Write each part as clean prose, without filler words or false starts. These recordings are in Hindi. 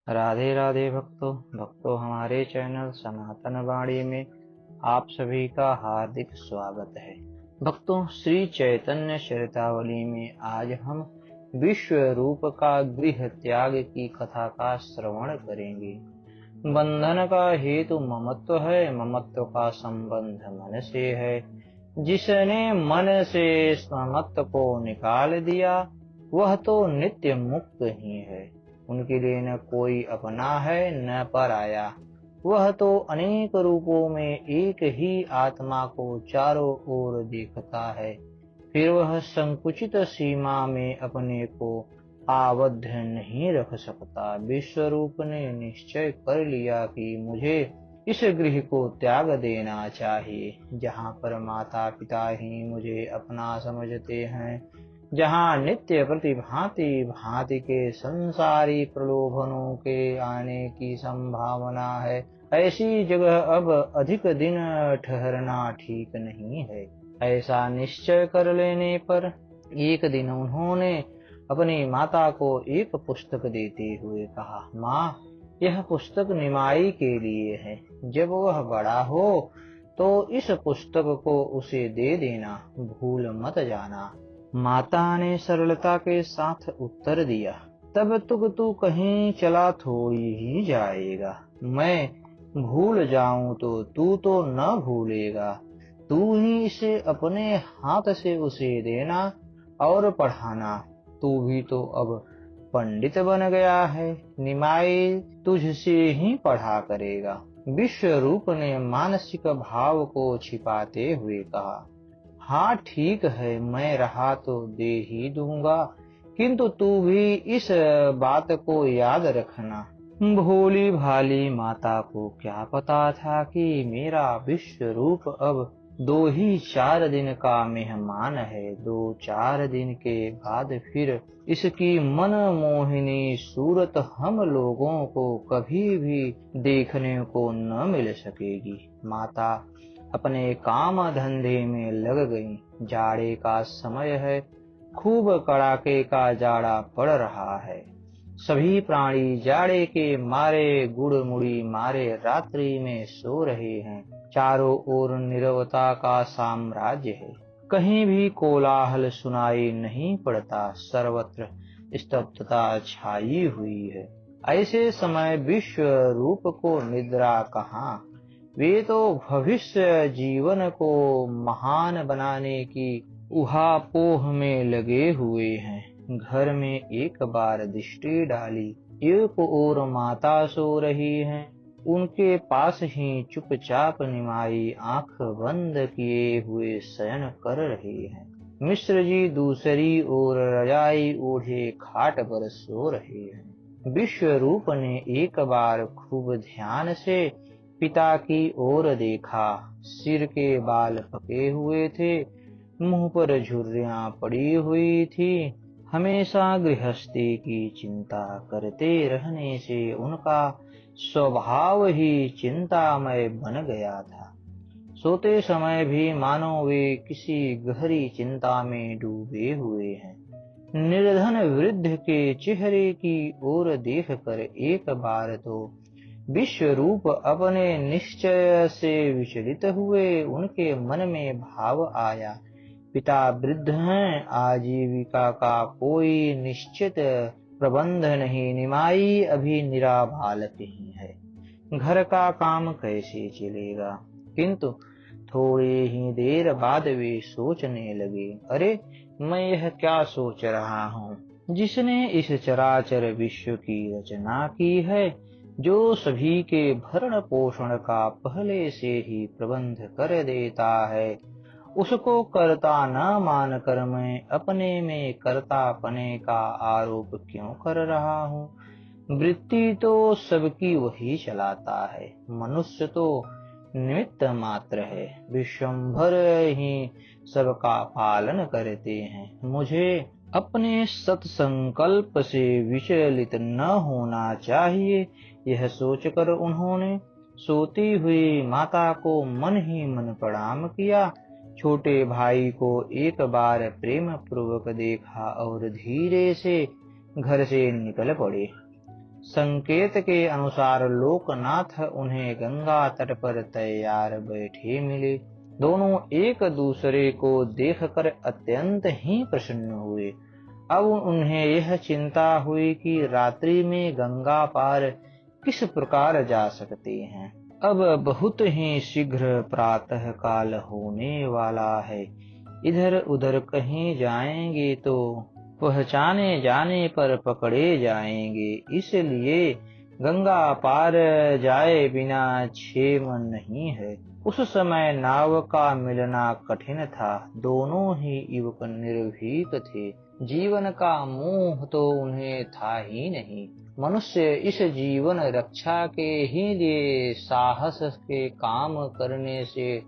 राधे राधे भक्तों हमारे चैनल सनातन वाणी में आप सभी का हार्दिक स्वागत है। भक्तों, श्री चैतन्य चरितावली में आज हम विश्व रूप का गृह त्याग की कथा का श्रवण करेंगे। बंधन का हेतु ममत्व है, ममत्व का संबंध मन से है। जिसने मन से ममत्व को निकाल दिया वह तो नित्य मुक्त ही है। उनके लिए न कोई अपना है न पराया। वह तो अनेक रूपों में एक ही आत्मा को चारों ओर देखता है। फिर वह संकुचित सीमा में अपने को आबद्ध नहीं रख सकता। विश्वरूप ने निश्चय कर लिया कि मुझे इस गृह को त्याग देना चाहिए, जहाँ पर माता पिता ही मुझे अपना समझते हैं, जहाँ नित्य प्रतिभांति भांति के संसारी प्रलोभनों के आने की संभावना है। ऐसी जगह अब अधिक दिन ठहरना ठीक नहीं है। ऐसा निश्चय कर लेने पर एक दिन उन्होंने अपनी माता को एक पुस्तक देते हुए कहा, माँ, यह पुस्तक निमाई के लिए है। जब वह बड़ा हो तो इस पुस्तक को उसे दे देना, भूल मत जाना। माता ने सरलता के साथ उत्तर दिया, तब तू कहीं चला थोड़ी ही जाएगा। मैं भूल जाऊं तो तू तो न भूलेगा। तू ही इसे अपने हाथ से उसे देना और पढ़ाना। तू भी तो अब पंडित बन गया है, निमाई तुझसे ही पढ़ा करेगा। विश्व रूप ने मानसिक भाव को छिपाते हुए कहा, हाँ ठीक है, मैं रहा तो दे ही दूंगा, किंतु तू भी इस बात को याद रखना। भोली भाली माता को क्या पता था कि मेरा विश्व रूप अब 2 ही 4 दिन का मेहमान है। 2 4 दिन के बाद फिर इसकी मन मोहिनी सूरत हम लोगों को कभी भी देखने को न मिल सकेगी। माता अपने काम धंधे में लग गई। जाड़े का समय है, खूब कड़ाके का जाड़ा पड़ रहा है। सभी प्राणी जाड़े के मारे गुड़मुड़ी मारे रात्रि में सो रहे हैं। चारों ओर नीरवता का साम्राज्य है। कहीं भी कोलाहल सुनाई नहीं पड़ता। सर्वत्र स्तब्धता छाई हुई है। ऐसे समय विश्व रूप को निद्रा कहाँ। वे तो भविष्य जीवन को महान बनाने की उहापोह में लगे हुए हैं। घर में एक बार दृष्टि डाली, एक ओर माता सो रही है, उनके पास ही चुपचाप निमाई आंख बंद किए हुए शयन कर रहे हैं। मिश्र जी दूसरी ओर रजाई ओढ़े खाट पर सो रहे हैं। विश्व रूप ने एक बार खूब ध्यान से पिता की ओर देखा। सिर के बाल पके हुए थे, मुंह पर झुर्रियां पड़ी हुई थी। हमेशा गृहस्थी की चिंता करते रहने से उनका स्वभाव ही चिंतामय बन गया था। सोते समय भी मानो वे किसी गहरी चिंता में डूबे हुए हैं। निर्धन वृद्ध के चेहरे की ओर देखकर एक बार तो विश्व रूप अपने निश्चय से विचलित हुए। उनके मन में भाव आया, पिता वृद्ध हैं, आजीविका का कोई निश्चित प्रबंध नहीं, निमाई अभी निरा बालक ही है, घर का काम कैसे चलेगा। किंतु थोड़ी ही देर बाद वे सोचने लगे, अरे मैं यह क्या सोच रहा हूँ। जिसने इस चराचर विश्व की रचना की है, जो सभी के भरण पोषण का पहले से ही प्रबंध कर देता है, उसको कर्ता न मानकर मैं अपने में कर्तापने का आरोप क्यों कर रहा हूँ। वृत्ति तो सबकी वही चलाता है, मनुष्य तो निमित्त मात्र है। विश्वम्भर ही सबका पालन करते हैं। मुझे अपने सत्संकल्प से विचलित न होना चाहिए, यह सोचकर उन्होंने सोती हुई माता को मन ही मन प्रणाम किया। छोटे भाई को एक बार प्रेम पूर्वक देखा और धीरे से घर से निकल पड़े। संकेत के अनुसार लोकनाथ उन्हें गंगा तट पर तैयार बैठे मिले। दोनों एक दूसरे को देखकर अत्यंत ही प्रसन्न हुए। अब उन्हें यह चिंता हुई कि रात्रि में गंगा पार किस प्रकार जा सकते हैं। अब बहुत ही शीघ्र प्रातः काल होने वाला है। इधर उधर कहीं जाएंगे तो पहचाने जाने पर पकड़े जाएंगे, इसलिए गंगा पार जाए बिना क्षेम नहीं है। उस समय नाव का मिलना कठिन था। दोनों ही युवक निर्भीक थे। जीवन का मोह तो उन्हें था ही नहीं। मनुष्य इस जीवन रक्षा के ही लिए साहस के काम करने से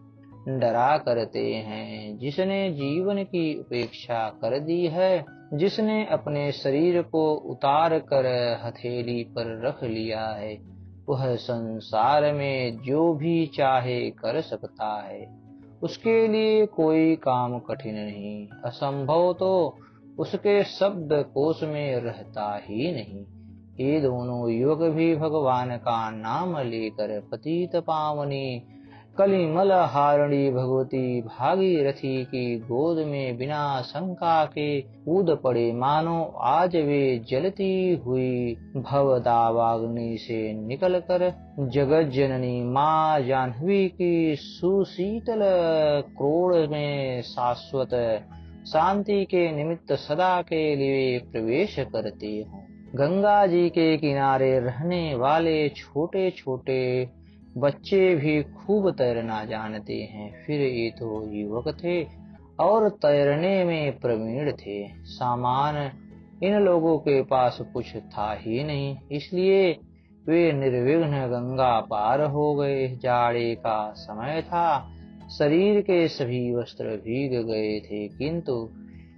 डरा करते हैं। जिसने जीवन की उपेक्षा कर दी है, जिसने अपने शरीर को उतार कर हथेली पर रख लिया है, वह संसार में जो भी चाहे कर सकता है। उसके लिए कोई काम कठिन नहीं, असंभव तो उसके शब्द कोश में रहता ही नहीं। ये दोनों युवक भी भगवान का नाम लेकर पतित पावनी कलिमल हारिणी भगवती भागीरथी की गोद में बिना शंका के कूद पड़े, मानो आज वे जलती हुई भवदावाग्नि से निकलकर जगत जननी माँ जाह्नवी की सुशीतल क्रोड़ में शाश्वत शांति के निमित्त सदा के लिए प्रवेश करते हों। गंगा जी के किनारे रहने वाले छोटे छोटे बच्चे भी खूब तैरना जानते हैं। फिर ये तो युवक थे और तैरने में प्रवीण थे। सामान इन लोगों के पास कुछ था ही नहीं, इसलिए वे निर्विघ्न गंगा पार हो गए। जाड़े का समय था, शरीर के सभी वस्त्र भीग गए थे, किंतु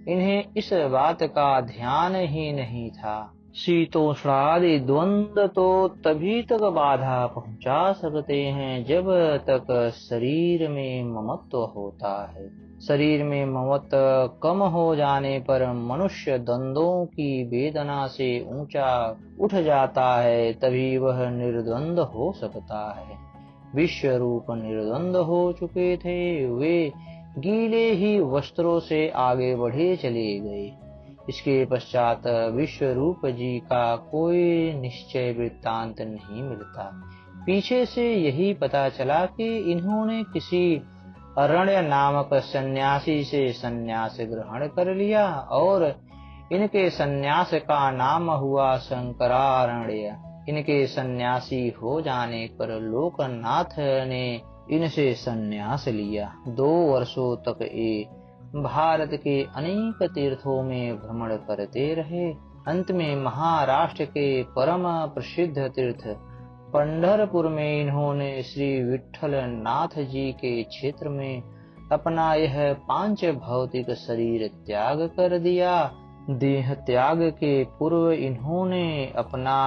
इन्हें इस बात का ध्यान ही नहीं था। शीतोष्णादि द्वंद्व तो तभी तक बाधा पहुंचा सकते हैं जब तक शरीर में ममत्व होता है। शरीर में ममत्व कम हो जाने पर मनुष्य द्वंद्वों की वेदना से ऊंचा उठ जाता है, तभी वह निर्द्वंद हो सकता है। विश्व रूप निर्द्वंद हो चुके थे, वे गीले ही वस्त्रों से आगे बढ़े चले गए। इसके पश्चात विश्व रूप जी का कोई निश्चय वृत्तांत नहीं मिलता। पीछे से यही पता चला कि इन्होंने किसी अरण्य नामक सन्यासी से सन्यास ग्रहण कर लिया और इनके सन्यास का नाम हुआ शंकरारण्य। इनके सन्यासी हो जाने पर लोकनाथ ने इनसे सन्यास लिया। 2 वर्षों तक ये भारत के अनेक तीर्थों में भ्रमण करते रहे। अंत में महाराष्ट्र के परम प्रसिद्ध तीर्थ पंढरपुर में इन्होंने श्री विठ्ठल नाथ जी के क्षेत्र में अपना यह 5 भौतिक शरीर त्याग कर दिया। देह त्याग के पूर्व इन्होंने अपना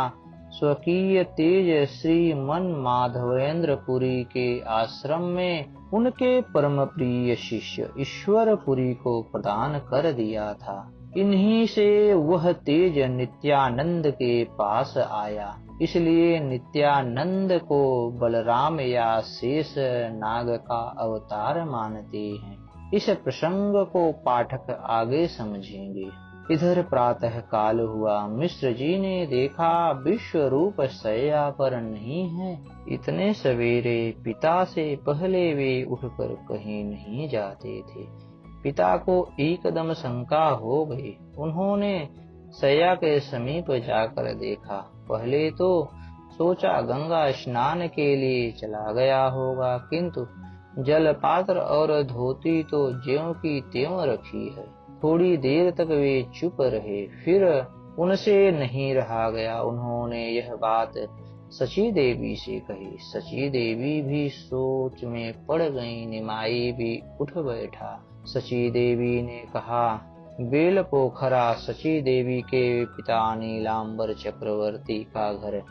स्वकीय तेज श्री मन माधवेंद्र पुरी के आश्रम में उनके परम प्रिय शिष्य ईश्वरपुरी को प्रदान कर दिया था। इन्हीं से वह तेज नित्यानंद के पास आया, इसलिए नित्यानंद को बलराम या शेष नाग का अवतार मानते हैं। इस प्रसंग को पाठक आगे समझेंगे। इधर प्रातः काल हुआ। मिश्र जी ने देखा विश्व रूप शैया पर नहीं है। इतने सवेरे पिता से पहले वे उठकर कहीं नहीं जाते थे। पिता को एकदम शंका हो गई। उन्होंने शैया के समीप जाकर देखा। पहले तो सोचा गंगा स्नान के लिए चला गया होगा, किंतु जल पात्र और धोती तो ज्यों की त्यों रखी है। थोड़ी देर तक वे चुप रहे, फिर उनसे नहीं रहा गया। उन्होंने यह बात सची देवी से कही। सची देवी भी सोच में पड़ गई। निमाई भी उठ बैठा। सची देवी ने कहा, बेल पोखरा। सची देवी के पिता नीलांबर चक्रवर्ती का घर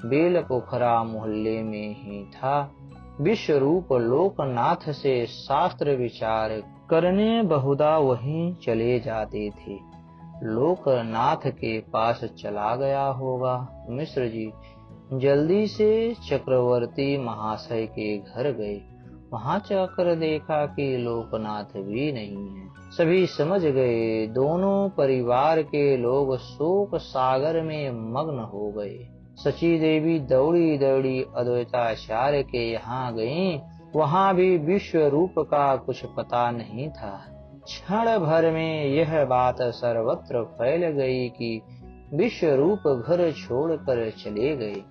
बेल पोखरा मोहल्ले में ही था। विश्व रूप लोकनाथ से शास्त्र विचार करने बहुधा वहीं चले जाते थे। लोकनाथ के पास चला गया होगा। मिश्र जी जल्दी से चक्रवर्ती महाशय के घर गए। वहां जाकर देखा कि लोकनाथ भी नहीं है। सभी समझ गए दोनों परिवार के लोग शोक सागर में मग्न हो गए। सची देवी दौड़ी दौड़ी अद्वैताचार्य के यहाँ गईं। वहां भी विश्व रूप का कुछ पता नहीं था। क्षण भर में यह बात सर्वत्र फैल गई कि विश्व रूप घर छोड़कर चले गए।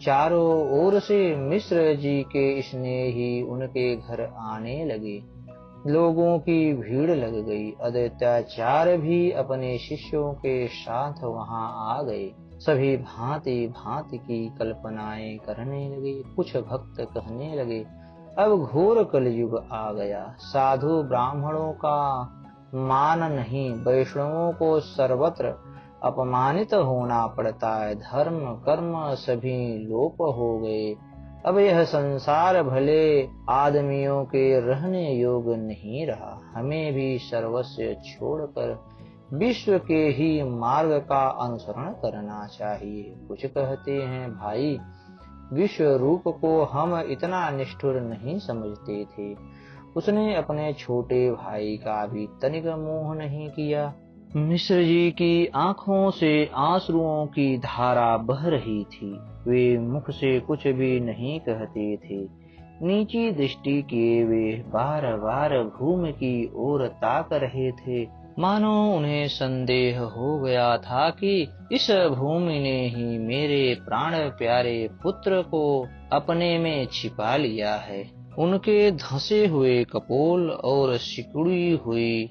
चारों ओर से मिश्र जी के स्नेही उनके घर आने लगे। लोगों की भीड़ लग गई। अद्वैताचार्य भी अपने शिष्यों के साथ वहां आ गए। सभी भांति भांति की कल्पनाएं करने लगे। कुछ भक्त कहने लगे, अब घोर कलयुग आ गया। साधु ब्राह्मणों का मान नहीं, वैष्णवों को सर्वत्र अपमानित होना पड़ता है। धर्म कर्म सभी लोप हो गए। अब यह संसार भले आदमियों के रहने योग्य नहीं रहा। हमें भी सर्वस्व छोड़कर विश्व के ही मार्ग का अनुसरण करना चाहिए। कुछ कहते हैं, भाई विश्व रूप को हम इतना निष्ठुर नहीं समझते थे। उसने अपने छोटे भाई का भी तनिक मोह नहीं किया। मिश्र जी की आंखों से आंसुओं की धारा बह रही थी। वे मुख से कुछ भी नहीं कहते थे। नीची दृष्टि किए वे बार बार भूमि की ओर ताक रहे थे, मानो उन्हें संदेह हो गया था कि इस भूमि ने ही मेरे प्राण प्यारे पुत्र को अपने में छिपा लिया है। उनके धंसे हुए कपोल और सिकुड़ी हुई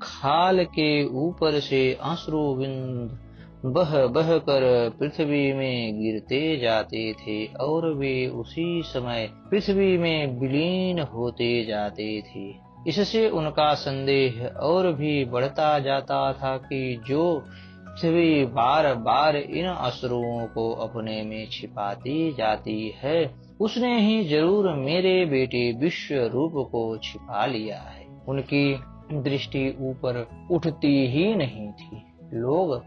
खाल के ऊपर से अश्रुबिंद बह बह कर पृथ्वी में गिरते जाते थे और वे उसी समय पृथ्वी में विलीन होते जाते थे। इससे उनका संदेह और भी बढ़ता जाता था कि जो पृथ्वी बार बार इन अश्रुओं को अपने में छिपाती जाती है, उसने ही जरूर मेरे बेटे विश्व रूप को छिपा लिया है। उनकी दृष्टि ऊपर उठती ही नहीं थी। लोग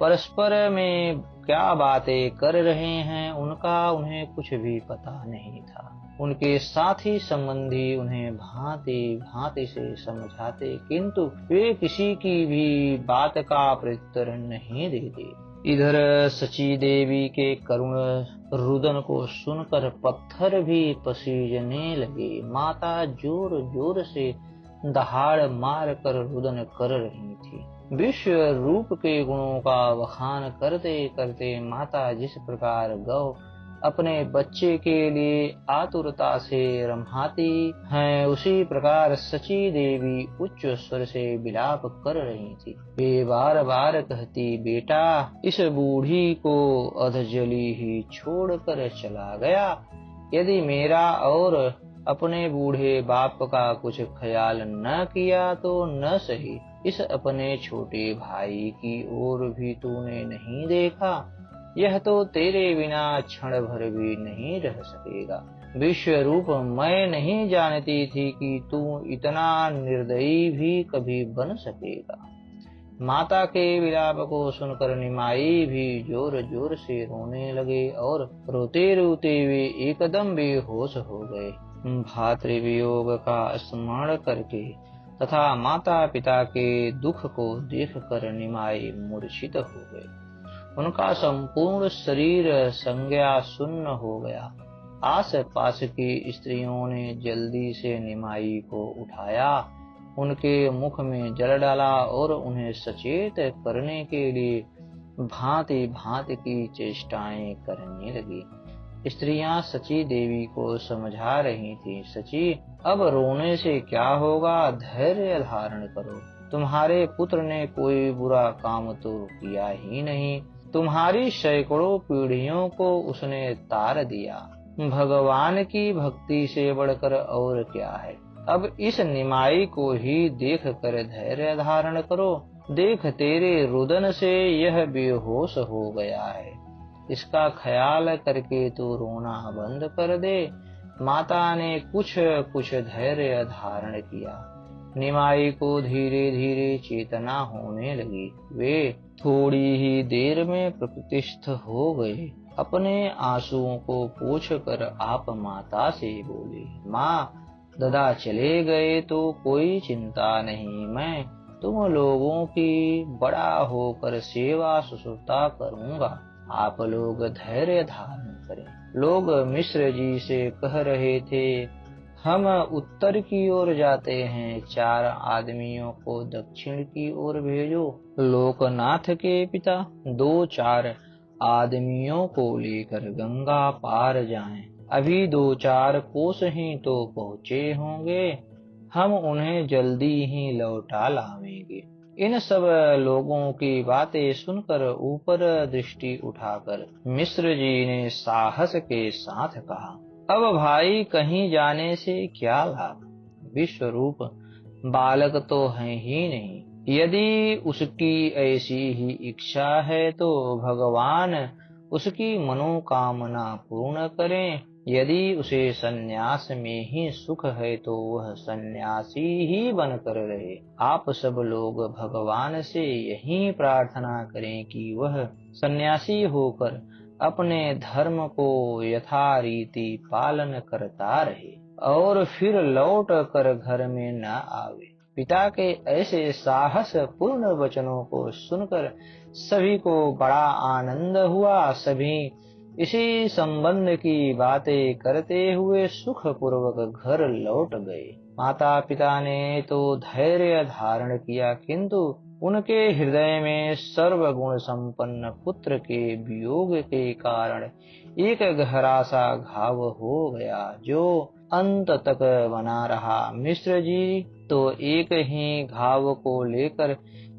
परस्पर में क्या बातें कर रहे हैं, उनका उन्हें कुछ भी पता नहीं था। उनके साथी संबंधी उन्हें भांति भांति से समझाते, किंतु वे किसी की भी बात का प्रत्युत्तर नहीं देते। इधर सची देवी के करुण रुदन को सुनकर पत्थर भी पसीजने लगे। माता जोर जोर से दहाड़ मार कर रुदन कर रही थी। विश्व रूप के गुणों का वखान करते करते माता जिस प्रकार गौ अपने बच्चे के लिए आतुरता से रम्हाती हैं, उसी प्रकार सची देवी उच्च स्वर से विलाप कर रही थी। वे बार बार कहती, बेटा इस बूढ़ी को अधजली ही छोड़कर चला गया। यदि मेरा और अपने बूढ़े बाप का कुछ ख्याल न किया तो न सही, इस अपने छोटे भाई की ओर भी तूने नहीं देखा। यह तो तेरे बिना क्षण भर भी नहीं रह सकेगा। विश्व रूप मैं नहीं जानती थी कि तू इतना निर्दयी भी कभी बन सकेगा। माता के विलाप को सुनकर निमाई भी जोर जोर से रोने लगे और रोते रोते वे एकदम बेहोश हो गए। भातृवियोग का स्मरण करके तथा माता पिता के दुख को देखकर निमाई मूर्छित हो गए। उनका संपूर्ण शरीर संज्ञा शून्य हो गया। आस पास की स्त्रियों ने जल्दी से निमाई को उठाया, उनके मुख में जल डाला और उन्हें सचेत करने के लिए भांति भांति की चेष्टाएं करने लगी। स्त्रियां सची देवी को समझा रही थी, सची अब रोने से क्या होगा, धैर्य धारण करो। तुम्हारे पुत्र ने कोई बुरा काम तो किया ही नहीं। तुम्हारी सैकड़ों पीढ़ियों को उसने तार दिया। भगवान की भक्ति से बढ़कर और क्या है। अब इस निमाई को ही देख कर धैर्य धारण करो। देख तेरे रुदन से यह बेहोश हो गया है। इसका ख्याल करके तू रोना बंद कर दे। माता ने कुछ धैर्य धारण किया। निमाई को धीरे धीरे चेतना होने लगी। वे थोड़ी ही देर में प्रतिष्ठ हो गए। अपने आंसुओं को पोंछकर आप माता से बोले, माँ, दादा चले गए तो कोई चिंता नहीं, मैं तुम लोगों की बड़ा होकर सेवा शुश्रूषा करूँगा। आप लोग धैर्य धारण करें। लोग मिश्र जी से कह रहे थे, हम उत्तर की ओर जाते हैं, 4 आदमियों को दक्षिण की ओर भेजो। लोकनाथ के पिता 2-4 आदमियों को लेकर गंगा पार जाएं। अभी 2-4 कोस ही तो पहुँचे होंगे, हम उन्हें जल्दी ही लौटा लावेंगे। इन सब लोगों की बातें सुनकर ऊपर दृष्टि उठाकर मिश्र जी ने साहस के साथ कहा, अब भाई कहीं जाने से क्या लाभ, विश्वरूप बालक तो है ही नहीं। यदि उसकी ऐसी ही इच्छा है तो भगवान उसकी मनोकामना पूर्ण करें। यदि उसे सन्यास में ही सुख है तो वह सन्यासी ही बनकर रहे। आप सब लोग भगवान से यही प्रार्थना करें कि वह सन्यासी होकर अपने धर्म को यथारीति पालन करता रहे और फिर लौट कर घर में न आवे। पिता के ऐसे साहस पूर्ण वचनों को सुनकर सभी को बड़ा आनंद हुआ। सभी इसी संबंध की बातें करते हुए सुख पूर्वक घर लौट गए। माता पिता ने तो धैर्य धारण किया, किंतु उनके हृदय में सर्वगुण संपन्न पुत्र के वियोग के कारण एक गहरा सा घाव हो गया, जो अंत तक बना रहा। मिश्र जी तो एक ही घाव को लेकर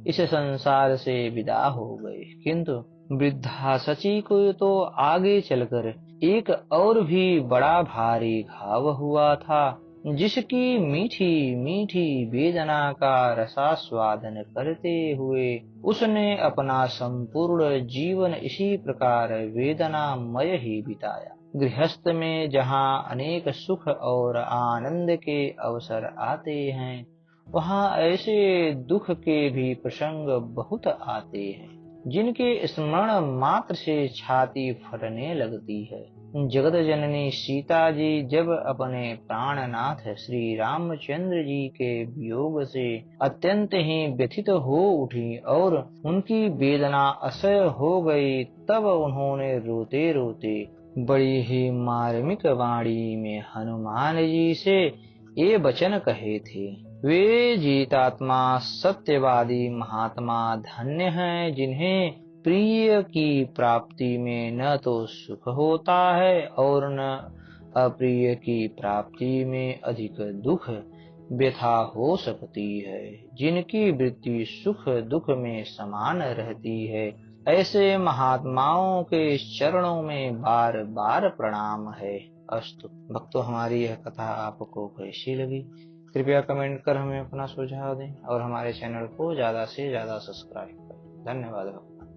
इस संसार से विदा हो गए, किंतु वृद्धा सची को तो आगे चलकर एक और भी बड़ा भारी घाव हुआ था, जिसकी मीठी मीठी वेदना का रसास्वादन करते हुए उसने अपना संपूर्ण जीवन इसी प्रकार वेदनामय ही बिताया। गृहस्थ में जहाँ अनेक सुख और आनंद के अवसर आते हैं, वहाँ ऐसे दुख के भी प्रसंग बहुत आते हैं, जिनके स्मरण मात्र से छाती फटने लगती है। जगत जननी सीता जी जब अपने प्राणनाथ श्री रामचंद्र जी के वियोग से अत्यंत ही व्यथित हो उठी और उनकी वेदना असह्य हो गई, तब उन्होंने रोते रोते बड़ी ही मार्मिक वाणी में हनुमान जी से ये वचन कहे थे, वे जीतात्मा सत्यवादी महात्मा धन्य हैं, जिन्हें प्रिय की प्राप्ति में न तो सुख होता है और न अप्रिय की प्राप्ति में अधिक दुख व्यथा हो सकती है, जिनकी वृत्ति सुख दुख में समान रहती है। ऐसे महात्माओं के चरणों में बार बार प्रणाम है। अस्तु भक्तों, हमारी यह कथा आपको कैसी लगी? कृपया कमेंट कर हमें अपना सुझाव दें और हमारे चैनल को ज्यादा से ज्यादा सब्सक्राइब करें। धन्यवाद भक्तों।